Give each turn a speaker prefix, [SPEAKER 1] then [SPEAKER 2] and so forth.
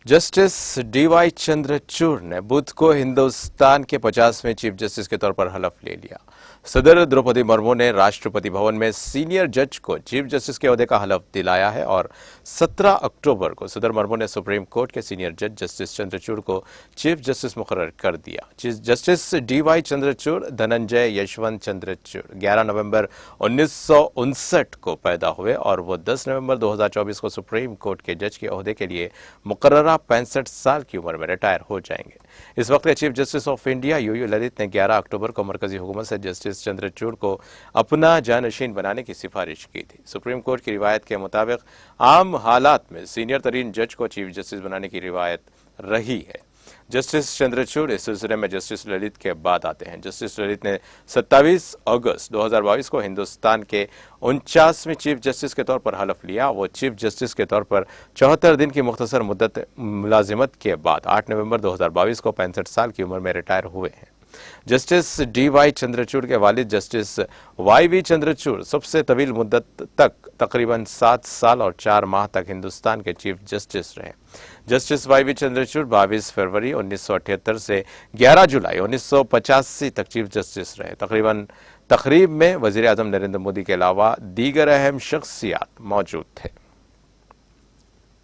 [SPEAKER 1] Justice DY Chandrachud ने बुध को हिंदुस्तान के 50वें चीफ जस्टिस के तौर पर हलफ ले लिया। सदर द्रौपदी मुर्मू ने राष्ट्रपति भवन में सीनियर जज को चीफ जस्टिस के ओहदे का हलफ दिलाया है और 17 अक्टूबर को सदर मुर्मू ने सुप्रीम कोर्ट के सीनियर जज जस्टिस चंद्रचूड़ को चीफ जस्टिस मुकर्रर कर दिया। Chief justice DY Chandrachud Dhananjaya Yashwant Chandrachud 11 नवंबर 1959 को पैदा हुए और वो 10 नवंबर 2024 को सुप्रीम कोर्ट के जज के ओहदे के लिए मुकर्ररा 65 साल की उम्र में रिटायर हो जाएंगे। इस वक्त chief justice of India UU Lalit ने 11 अक्टूबर को मरकजी हुकूमत से जस्टिस चंद्रचूड़ को अपना जानशीन बनाने की सिफारिश की थी। सुप्रीम कोर्ट की रिवायत के मुताबिक आम हालात में सीनियर तरीन जज को चीफ जस्टिस बनाने की रिवायत रही है। जस्टिस चंद्रचूड़ इस सिलसिले में जस्टिस ललित के बाद आते हैं। जस्टिस ललित ने 27 अगस्त 2022 को हिंदुस्तान के 49वें चीफ जस्टिस के तौर पर हलफ लिया। वो चीफ जस्टिस के तौर पर 74 दिन की मुख्तसर मुद्दत मुलाजिमत के बाद 8 नवंबर 2022 को 65 साल की उम्र में रिटायर हुए हैं। जस्टिस डीवाई चंद्रचूड़ के वालिद जस्टिस वाई.वी. चंद्रचूड़ सबसे तवील मुद्दत तक तकरीबन 7 साल और 4 माह तक हिंदुस्तान के चीफ जस्टिस रहे। Justice Y V. चंद्रचूड़ 22 फरवरी 1978 से 11 जुलाई 1985 तक चीफ जस्टिस रहे। तकरीब में वजीर आजम नरेंद्र मोदी के अलावा दीगर अहम शख्सियात मौजूद थे।